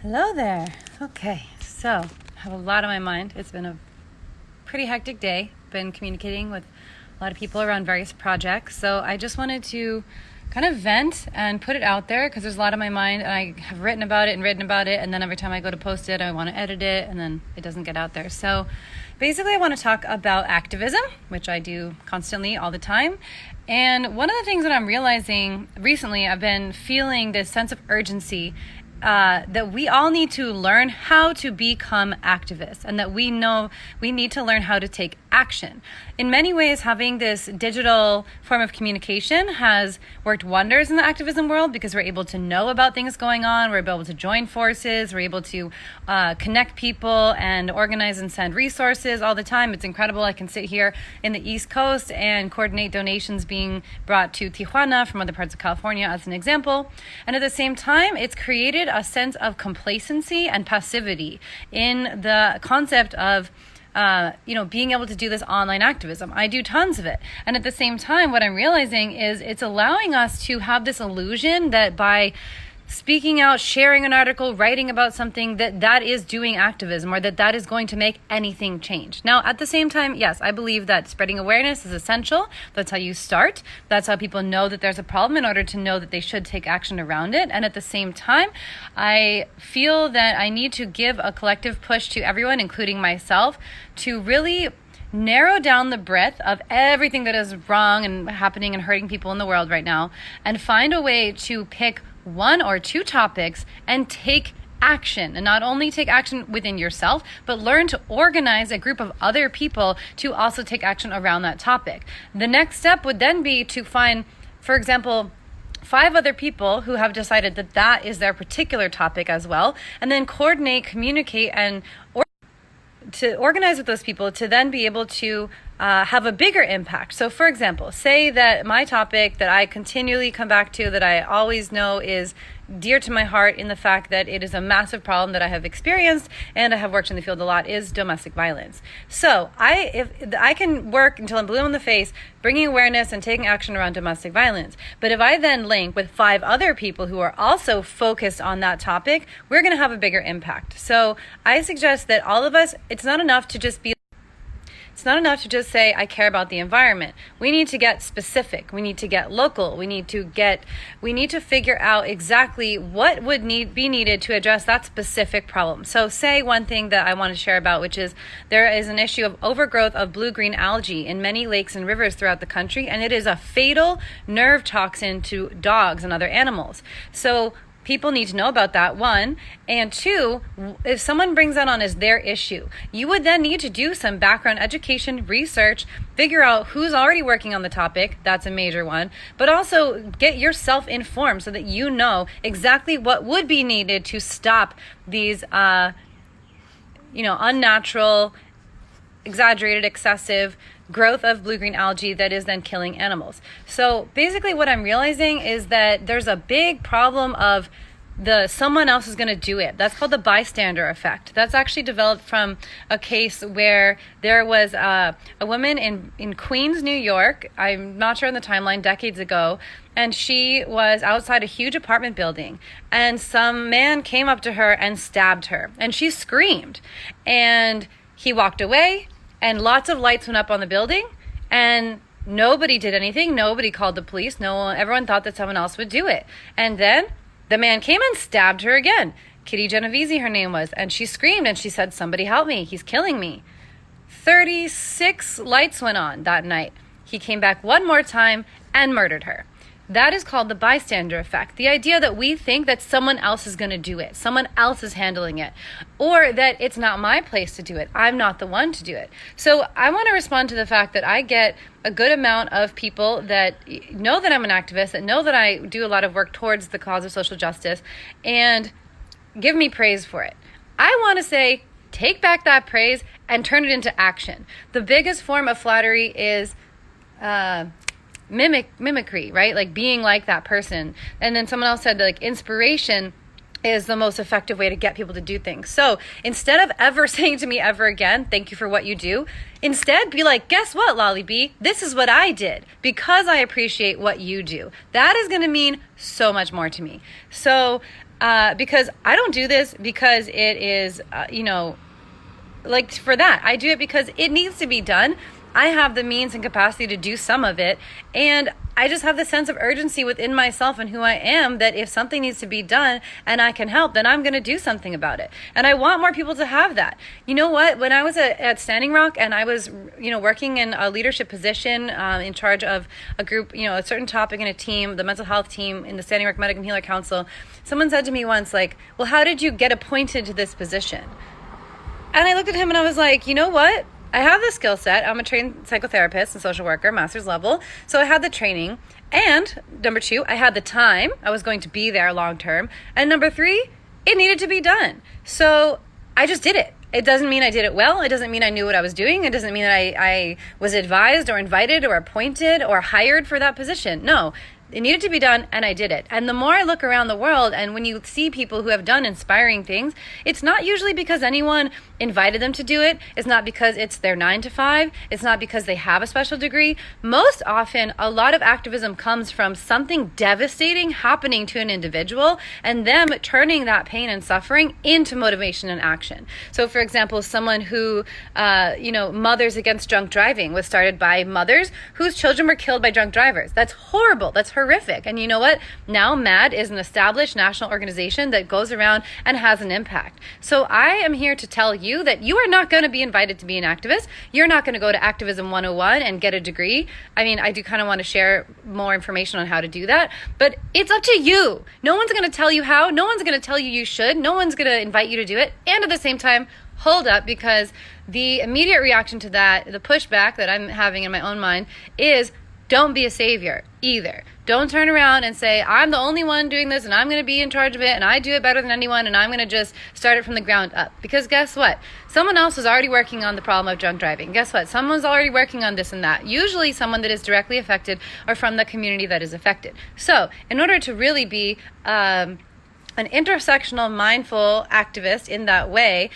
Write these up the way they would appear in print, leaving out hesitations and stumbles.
Hello there. Okay, so I have a lot on my mind. It's been a pretty hectic day. Been communicating with a lot of people around various projects. So I just wanted to kind of vent and put it out there because there's a lot on my mind, and I have written about it, and then every time I go to post it, I want to edit it, and then it doesn't get out there. So basically I want to talk about activism, which I do constantly all the time. And one of the things that I'm realizing recently, I've been feeling this sense of urgency that we all need to learn how to become activists, and that we know we need to learn how to take action. In many ways, having this digital form of communication has worked wonders in the activism world because we're able to know about things going on, we're able to join forces, we're able to connect people and organize and send resources all the time. It's incredible. I can sit here in the East Coast and coordinate donations being brought to Tijuana from other parts of California as an example. And at the same time, it's created a sense of complacency and passivity in the concept of being able to do this online activism. I do tons of it. And at the same time, what I'm realizing is it's allowing us to have this illusion that by speaking out, sharing an article, writing about something, that is doing activism, or that is going to make anything change. Now, at the same time, yes, I believe that spreading awareness is essential. That's how you start. That's how people know that there's a problem in order to know that they should take action around it. And at the same time, I feel that I need to give a collective push to everyone, including myself, to really narrow down the breadth of everything that is wrong and happening and hurting people in the world right now, and find a way to pick one or two topics and take action. And not only take action within yourself, but learn to organize a group of other people to also take action around that topic. The next step would then be to find, for example, 5 other people who have decided that is their particular topic as well, and then coordinate, communicate, and to organize with those people to then be able to have a bigger impact. So for example, say that my topic that I continually come back to, that I always know is dear to my heart in the fact that it is a massive problem that I have experienced and I have worked in the field a lot, is domestic violence. So if I can work until I'm blue in the face bringing awareness and taking action around domestic violence, but if I then link with 5 other people who are also focused on that topic, we're going to have a bigger impact. So I suggest that all of us, it's not enough to just say, I care about the environment. We need to get specific. We need to get local. We need to figure out exactly what would be needed to address that specific problem. So say one thing that I want to share about, which is there is an issue of overgrowth of blue-green algae in many lakes and rivers throughout the country, and it is a fatal nerve toxin to dogs and other animals. So people need to know about that, 1. And 2, if someone brings that on as their issue, you would then need to do some background education, research, figure out who's already working on the topic. That's a major one. But also get yourself informed so that you know exactly what would be needed to stop these, unnatural, exaggerated, excessive growth of blue-green algae that is then killing animals. So basically what I'm realizing is that there's a big problem of someone else is going to do it. That's called the bystander effect. That's actually developed from a case where there was a woman in Queens, New York. I'm not sure on the timeline, decades ago. And she was outside a huge apartment building, and some man came up to her and stabbed her, and she screamed, and he walked away, and lots of lights went up on the building, and nobody did anything. Nobody called the police. Everyone thought that someone else would do it. And then the man came and stabbed her again. Kitty Genovese, her name was. And she screamed and she said, "Somebody help me. He's killing me." 36 lights went on that night. He came back one more time and murdered her. That is called the bystander effect. The idea that we think that someone else is going to do it, someone else is handling it, or that it's not my place to do it. I'm not the one to do it. So I want to respond to the fact that I get a good amount of people that know that I'm an activist, that know that I do a lot of work towards the cause of social justice, and give me praise for it. I want to say, take back that praise and turn it into action. The biggest form of flattery is mimicry, right? Like being like that person. And then someone else said that like inspiration is the most effective way to get people to do things. So instead of ever saying to me ever again, "Thank you for what you do," instead be like, "Guess what, Lolly B? This is what I did because I appreciate what you do." That is going to mean so much more to me. So because I don't do this because it is, like for that. I do it because it needs to be done. I have the means and capacity to do some of it. And I just have the sense of urgency within myself and who I am that if something needs to be done and I can help, then I'm going to do something about it. And I want more people to have that. You know what? When I was at Standing Rock and I was, working in a leadership position in charge of a group, a certain topic in a team, the mental health team in the Standing Rock Medic and Healer Council, someone said to me once, like, well, how did you get appointed to this position? And I looked at him and I was like, you know what? I have the skill set. I'm a trained psychotherapist and social worker, master's level. So I had the training. And number 2, I had the time. I was going to be there long term. And number 3, it needed to be done. So I just did it. It doesn't mean I did it well. It doesn't mean I knew what I was doing. It doesn't mean that I was advised or invited or appointed or hired for that position. No. It needed to be done, and I did it. And the more I look around the world, and when you see people who have done inspiring things, it's not usually because anyone invited them to do it. It's not because it's their 9 to 5. It's not because they have a special degree. Most often, a lot of activism comes from something devastating happening to an individual and them turning that pain and suffering into motivation and action. So, for example, someone who, Mothers Against Drunk Driving was started by mothers whose children were killed by drunk drivers. That's horrible. That's horrific. And you know what? Now MAD is an established national organization that goes around and has an impact. So I am here to tell you that you are not going to be invited to be an activist. You're not going to go to Activism 101 and get a degree. I mean, I do kind of want to share more information on how to do that, but it's up to you. No one's going to tell you how. No one's going to tell you you should. No one's going to invite you to do it. And at the same time, hold up, because the immediate reaction to that, the pushback that I'm having in my own mind is, don't be a savior either. Don't turn around and say, I'm the only one doing this and I'm going to be in charge of it and I do it better than anyone and I'm going to just start it from the ground up. Because guess what? Someone else is already working on the problem of drunk driving. Guess what? Someone's already working on this and that. Usually someone that is directly affected or from the community that is affected. So in order to really be an intersectional, mindful activist in that way,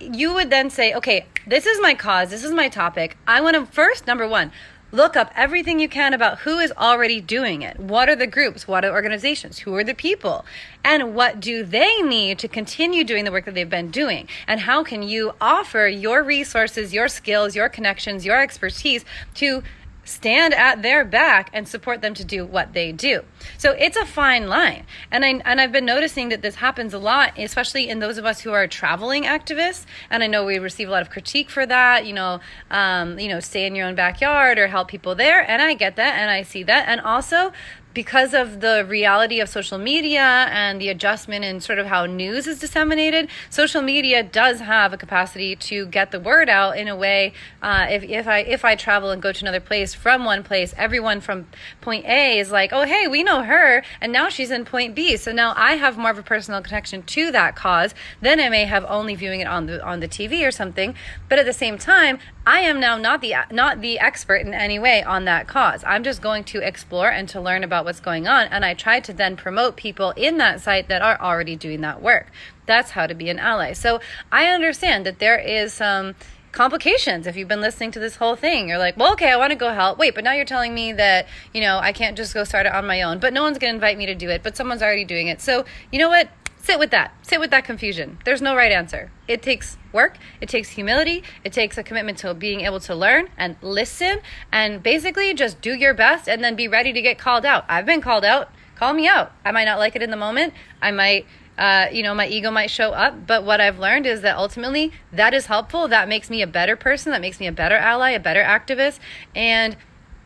you would then say, okay, this is my cause. This is my topic. I want to first, number 1, look up everything you can about who is already doing it. What are the groups? What are organizations? Who are the people? And what do they need to continue doing the work that they've been doing? And how can you offer your resources, your skills, your connections, your expertise to stand at their back and support them to do what they do? So it's a fine line. And I've been noticing that this happens a lot, especially in those of us who are traveling activists. And I know we receive a lot of critique for that, stay in your own backyard or help people there. And I get that and I see that. And also, because of the reality of social media and the adjustment in sort of how news is disseminated, social media does have a capacity to get the word out in a way. If I travel and go to another place from one place, everyone from point A is like, oh, hey, we know her, and now she's in point B. So now I have more of a personal connection to that cause than I may have only viewing it on the TV or something. But at the same time, I am now not the expert in any way on that cause. I'm just going to explore and to learn about what's going on, and I try to then promote people in that site that are already doing that work. That's how to be an ally. So I understand that there is some complications. If you've been listening to this whole thing, you're like, well, okay, I want to go help. Wait, but now you're telling me that, I can't just go start it on my own, but no one's going to invite me to do it, but someone's already doing it. So you know what? Sit with that confusion. There's no right answer. It takes work. It takes humility. It takes a commitment to being able to learn and listen and basically just do your best and then be ready to get called out. I've been called out. Call me out. I might not like it in the moment. I might, my ego might show up. But what I've learned is that ultimately that is helpful. That makes me a better person. That makes me a better ally, a better activist. And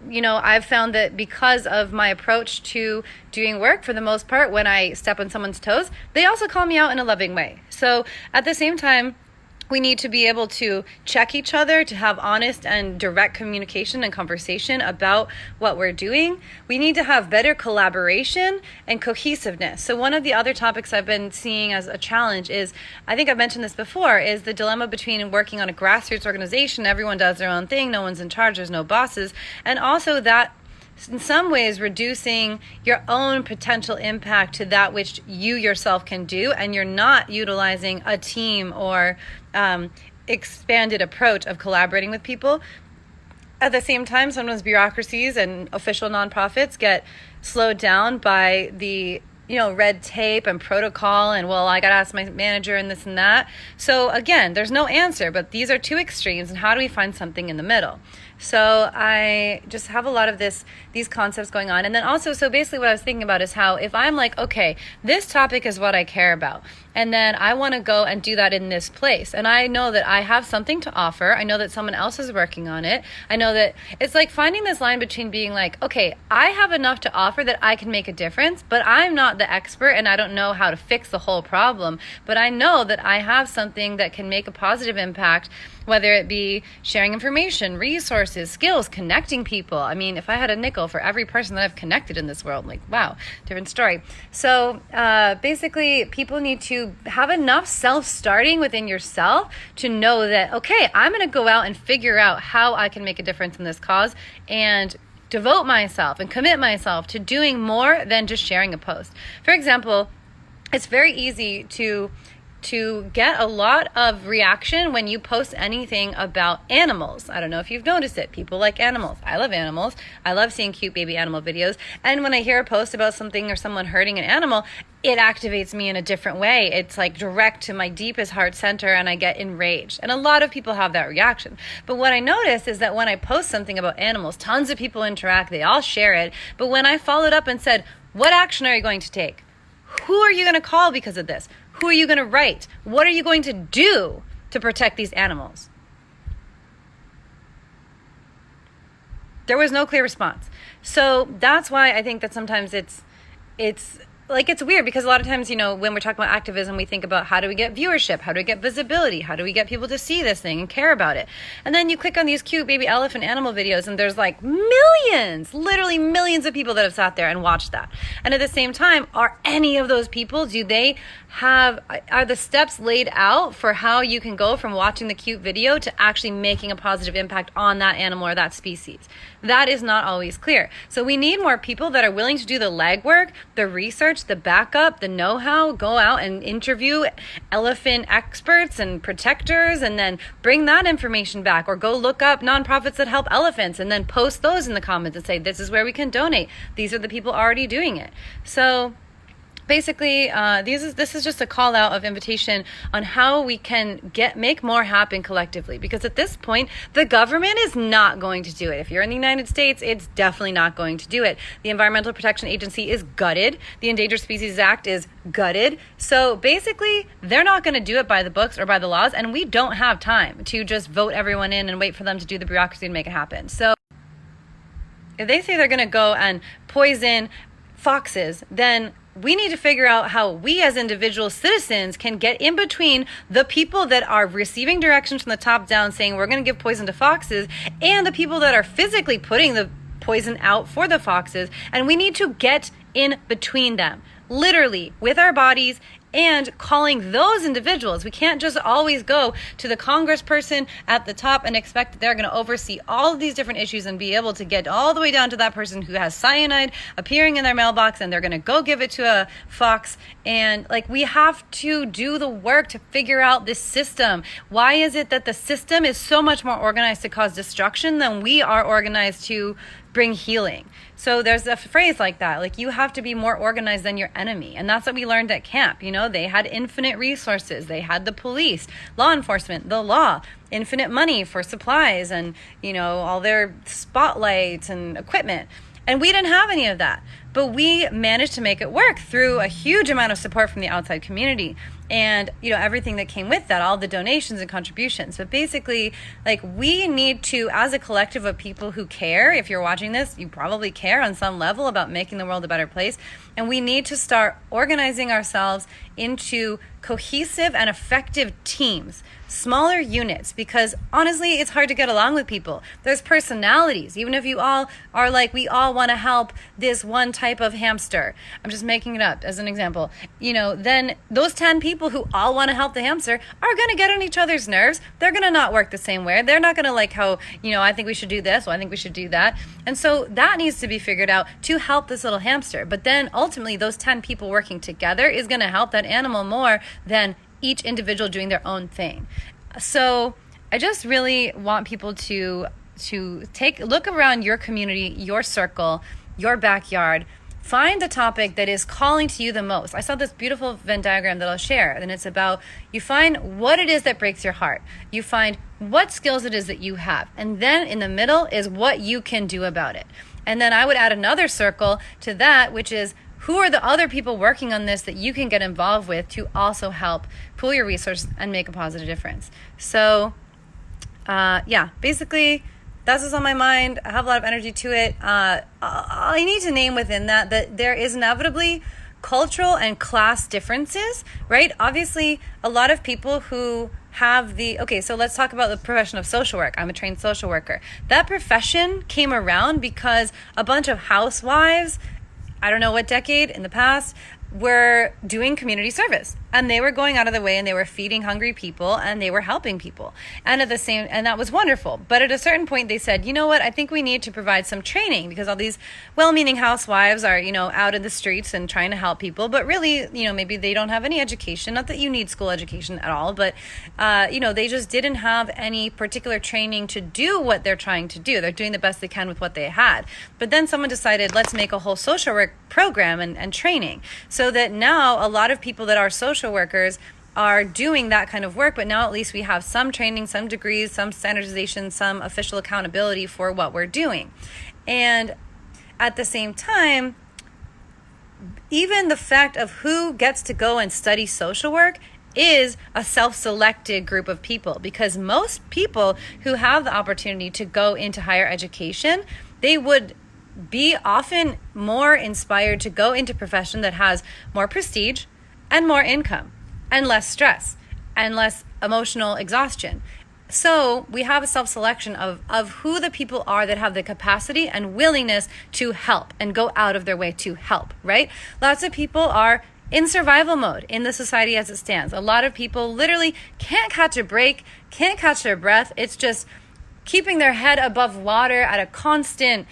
I've found that because of my approach to doing work, for the most part, when I step on someone's toes, they also call me out in a loving way. So at the same time, we need to be able to check each other, to have honest and direct communication and conversation about what we're doing. We need to have better collaboration and cohesiveness. So one of the other topics I've been seeing as a challenge is, I think I've mentioned this before, is the dilemma between working on a grassroots organization. Everyone does their own thing. No one's in charge. There's no bosses. And also that in some ways reducing your own potential impact to that which you yourself can do, and you're not utilizing a team or expanded approach of collaborating with people. At the same time, sometimes bureaucracies and official nonprofits get slowed down by the red tape and protocol and, well, I got to ask my manager and this and that. So again, there's no answer, but these are two extremes, and how do we find something in the middle? So I just have a lot of these concepts going on. And then also, so basically what I was thinking about is how if I'm like, okay, this topic is what I care about, and then I want to go and do that in this place, and I know that I have something to offer, I know that someone else is working on it, I know that it's like finding this line between being like, okay, I have enough to offer that I can make a difference, but I'm not the expert and I don't know how to fix the whole problem, but I know that I have something that can make a positive impact, whether it be sharing information, resources, skills, connecting people. I mean, if I had a nickel for every person that I've connected in this world, like, wow, different story. So basically, people need to have enough self-starting within yourself to know that, okay, I'm going to go out and figure out how I can make a difference in this cause and devote myself and commit myself to doing more than just sharing a post. For example, it's very easy to get a lot of reaction when you post anything about animals. I don't know if you've noticed it. People like animals. I love animals. I love seeing cute baby animal videos. And when I hear a post about something or someone hurting an animal, it activates me in a different way. It's like direct to my deepest heart center, and I get enraged. And a lot of people have that reaction. But what I notice is that when I post something about animals, tons of people interact. They all share it. But when I followed up and said, what action are you going to take? Who are you going to call because of this? Who are you going to write? What are you going to do to protect these animals? There was no clear response. So that's why I think that sometimes it's weird, because a lot of times, when we're talking about activism, we think about how do we get viewership? How do we get visibility? How do we get people to see this thing and care about it? And then you click on these cute baby elephant animal videos, and there's like millions, literally millions of people that have sat there and watched that. And at the same time, are any of those people, are the steps laid out for how you can go from watching the cute video to actually making a positive impact on that animal or that species? That is not always clear. So we need more people that are willing to do the legwork, the research, the backup, the know-how, go out and interview elephant experts and protectors, and then bring that information back, or go look up nonprofits that help elephants and then post those in the comments and say, this is where we can donate. These are the people already doing it. So basically, this is just a call out of invitation on how we can make more happen collectively. Because at this point, the government is not going to do it. If you're in the United States, it's definitely not going to do it. The Environmental Protection Agency is gutted. The Endangered Species Act is gutted. So basically, they're not going to do it by the books or by the laws, and we don't have time to just vote everyone in and wait for them to do the bureaucracy and make it happen. So if they say they're going to go and poison foxes, then we need to figure out how we as individual citizens can get in between the people that are receiving directions from the top down saying we're going to give poison to foxes, and the people that are physically putting the poison out for the foxes. And we need to get in between them, literally with our bodies, and calling those individuals. We can't just always go to the congressperson at the top and expect that they're going to oversee all of these different issues and be able to get all the way down to that person who has cyanide appearing in their mailbox, and they're going to go give it to a fox. And we have to do the work to figure out this system. Why is it that the system is so much more organized to cause destruction than we are organized to bring healing? So there's a phrase like that, you have to be more organized than your enemy. And that's what we learned at camp. They had infinite resources. They had the police, law enforcement, the law, infinite money for supplies, and, all their spotlights and equipment. And we didn't have any of that. But we managed to make it work through a huge amount of support from the outside community. And, everything that came with that, all the donations and contributions. But basically, we need to, as a collective of people who care, if you're watching this, you probably care on some level about making the world a better place. And we need to start organizing ourselves into cohesive and effective teams, smaller units, because honestly, it's hard to get along with people. There's personalities. Even if you all are we all want to help this one type of hamster. I'm just making it up as an example. Then those 10 people who all want to help the hamster are going to get on each other's nerves. They're going to not work the same way. They're not going to like how, I think we should do this. Well, I think we should do that. And so that needs to be figured out to help this little hamster. But then ultimately, those 10 people working together is going to help that animal more than each individual doing their own thing. So I just really want people to look around your community, your circle, your backyard, Find the topic that is calling to you the most. I saw this beautiful Venn diagram that I'll share, and it's about, you find what it is that breaks your heart. You find what skills it is that you have. And then in the middle is what you can do about it. And then I would add another circle to that, which is, who are the other people working on this that you can get involved with to also help pool your resources and make a positive difference? So, basically, that's what's on my mind. I have a lot of energy to it. I need to name within that there is inevitably cultural and class differences, right? Obviously, a lot of people who have so let's talk about the profession of social work. I'm a trained social worker. That profession came around because a bunch of housewives, I don't know what decade in the past, were doing community service, and they were going out of the way, and they were feeding hungry people, and they were helping people, and that was wonderful. But at a certain point they said, you know what, I think we need to provide some training, because all these well-meaning housewives are, out in the streets and trying to help people, but really, maybe they don't have any education. Not that you need school education at all, but they just didn't have any particular training to do what they're trying to do. They're doing the best they can with what they had. But then someone decided, let's make a whole social work program and training, so that now a lot of people that are social workers are doing that kind of work, but now at least we have some training, some degrees, some standardization, some official accountability for what we're doing. And at the same time, even the fact of who gets to go and study social work is a self-selected group of people, because most people who have the opportunity to go into higher education, they would be often more inspired to go into a profession that has more prestige and more income and less stress and less emotional exhaustion. So we have a self-selection of who the people are that have the capacity and willingness to help and go out of their way to help, right? Lots of people are in survival mode in the society as it stands. A lot of people literally can't catch a break, can't catch their breath. It's just keeping their head above water at a constant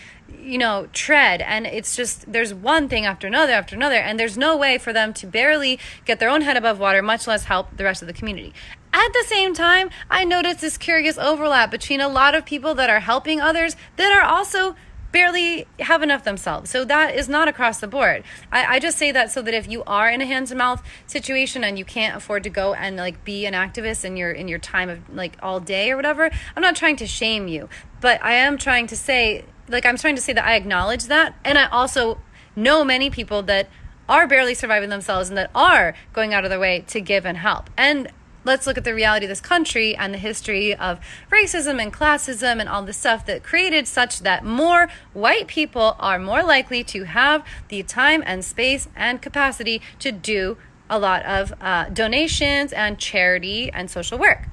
tread, and it's just, there's one thing after another, and there's no way for them to barely get their own head above water, much less help the rest of the community. At the same time, I noticed this curious overlap between a lot of people that are helping others that are also barely have enough themselves. So that is not across the board. I just say that so that if you are in a hand-to-mouth situation and you can't afford to go and be an activist in your time of all day or whatever, I'm not trying to shame you, but I am trying to say, that I acknowledge that, and I also know many people that are barely surviving themselves and that are going out of their way to give and help. And let's look at the reality of this country and the history of racism and classism and all this stuff that created such that more white people are more likely to have the time and space and capacity to do a lot of donations and charity and social work.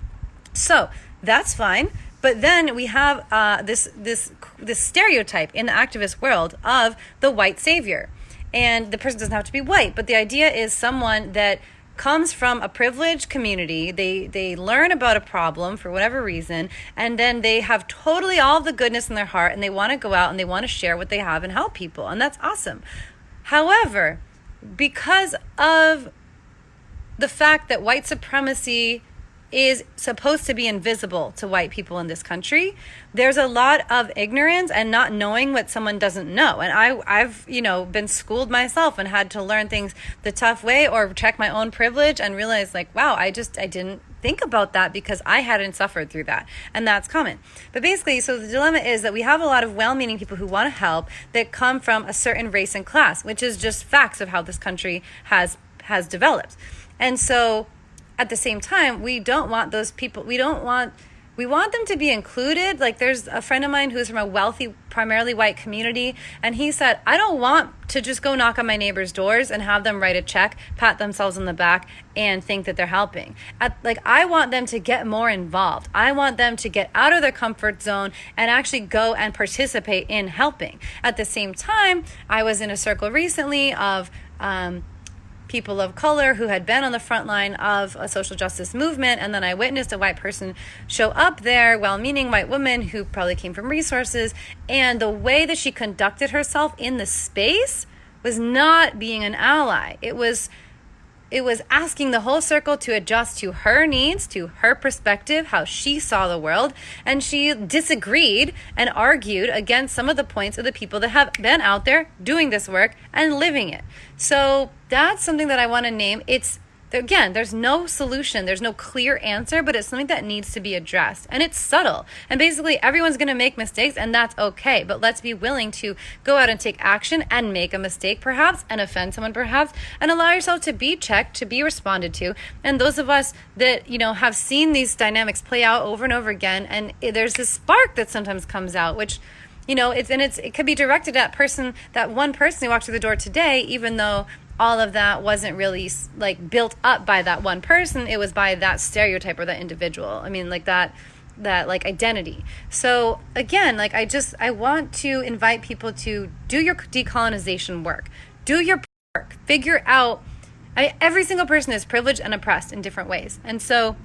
So that's fine. But then we have this stereotype in the activist world of the white savior. And the person doesn't have to be white, but the idea is someone that comes from a privileged community. They learn about a problem for whatever reason, and then they have totally all the goodness in their heart, and they want to go out and they want to share what they have and help people, and that's awesome. However, because of the fact that white supremacy is supposed to be invisible to white people in this country, there's a lot of ignorance and not knowing what someone doesn't know. And I've been schooled myself and had to learn things the tough way, or check my own privilege and realize wow, I didn't think about that because I hadn't suffered through that. And that's common. But basically, so the dilemma is that we have a lot of well-meaning people who want to help that come from a certain race and class, which is just facts of how this country has developed. And so at the same time, we don't want those people, we want them to be included. There's a friend of mine who's from a wealthy, primarily white community, and he said, I don't want to just go knock on my neighbor's doors and have them write a check, pat themselves on the back, and think that they're helping. I want them to get more involved. I want them to get out of their comfort zone and actually go and participate in helping. At the same time, I was in a circle recently of people of color who had been on the front line of a social justice movement, and then I witnessed a white person show up there, well-meaning white woman who probably came from resources, and the way that she conducted herself in the space was not being an ally. It was it was asking the whole circle to adjust to her needs, to her perspective, how she saw the world. And she disagreed and argued against some of the points of the people that have been out there doing this work and living it. So that's something that I want to name. Again, there's no solution, there's no clear answer, but it's something that needs to be addressed. And it's subtle. And basically, everyone's going to make mistakes, and that's okay. But let's be willing to go out and take action and make a mistake, perhaps, and offend someone, perhaps, and allow yourself to be checked, to be responded to. And those of us that, have seen these dynamics play out over and over again, and there's this spark that sometimes comes out, which it could be directed at that one person who walked through the door today, even though all of that wasn't really like built up by that one person. It was by that stereotype or that individual. I mean, like that like identity. So again, like I want to invite people to do your decolonization work, do your work, figure out, every single person is privileged and oppressed in different ways. And so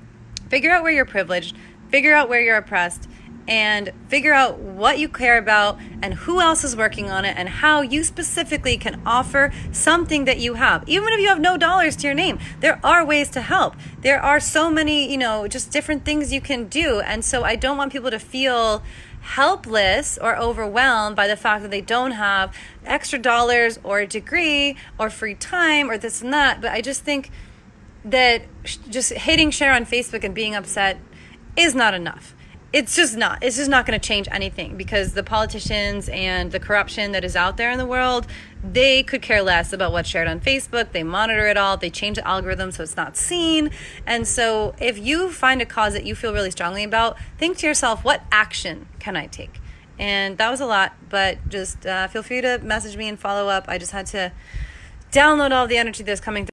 figure out where you're privileged, figure out where you're oppressed, and figure out what you care about and who else is working on it and how you specifically can offer something that you have. Even if you have no dollars to your name, there are ways to help. There are so many, just different things you can do. And so I don't want people to feel helpless or overwhelmed by the fact that they don't have extra dollars or a degree or free time or this and that. But I just think that just hitting share on Facebook and being upset is not enough. It's just not going to change anything, because the politicians and the corruption that is out there in the world, they could care less about what's shared on Facebook. They monitor it all. They change the algorithm so it's not seen. And so if you find a cause that you feel really strongly about, think to yourself, what action can I take? And that was a lot, but just feel free to message me and follow up. I just had to download all the energy that's coming through.